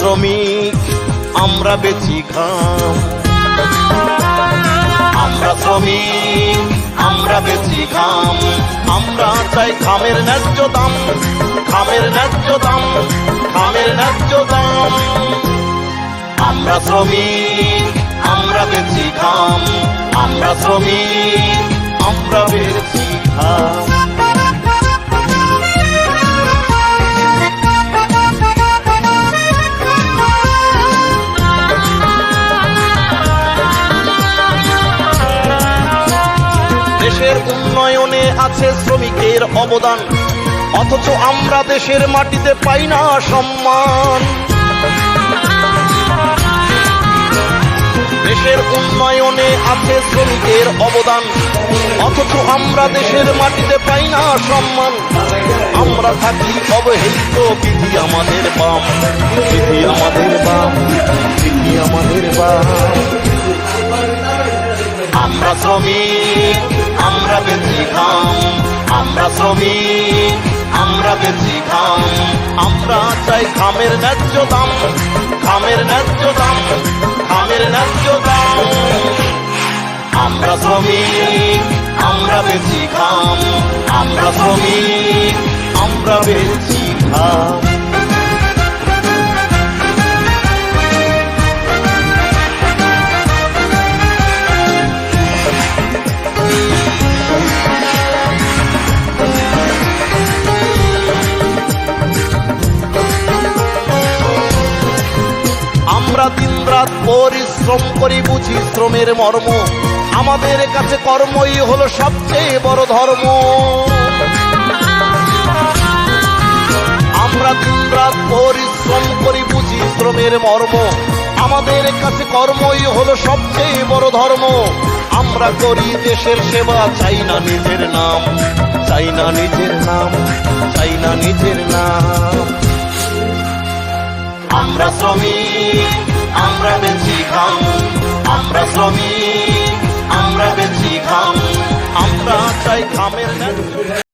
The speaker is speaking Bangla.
শ্রমিক, আমরা বেচি ঘাম। আমরা শ্রমিক, আমরা বেচি ঘাম। আমরা চাই ঘামের ন্যায্য দাম, ঘামের ন্যায্য দাম, ঘামের ন্যায্য দাম। আমরা শ্রমিক, আমরা বেচি ঘাম। আমরা শ্রমিক, আমরা বেচি ঘাম। দেশের উন্নয়নে আছে শ্রমিকের অবদান, অথচ আমরা দেশের মাটিতে পাই না সম্মান। দেশের উন্নয়নে আছে শ্রমিকের অবদান, অথচ আমরা দেশের মাটিতে পাই না সম্মান। আমরা থাকি অবহেলিত, বিধি আমাদের বাম, বিধি আমাদের বাম, বিধি আমাদের বাম। আমরা শ্রমিক, আমরা বেচি ঘাম। আমরা শ্রমিক, আমরা বেচি ঘাম। আমরা চাই ঘামের ন্যায্য দাম, ঘামের ন্যায্য দাম, ঘামের ন্যায্য দাম। আমরা শ্রমিক, আমরা বেচি ঘাম। আমরা শ্রমিক, আমরা বেচি ঘাম। আমরা দিনরাত পরিশ্রম করি, বুঝি শ্রমের মর্ম। আমাদের কাছে কর্মই হলো সবচেয়ে বড় ধর্ম। আমরা দিনরাত পরিশ্রম করি, বুঝি শ্রমের মর্ম। আমাদের কাছে কর্মই হলো সবচেয়ে বড় ধর্ম। আমরা করি দেশের সেবা, চাই না নিজের নাম, চাই না নিজের নাম, চাই না নিজের নাম। আমরা শ্রমিক, আমরা বেচি ঘাম। আমরা শ্রমিক, আমরা বেচি ঘাম। আমরা চাই ঘামের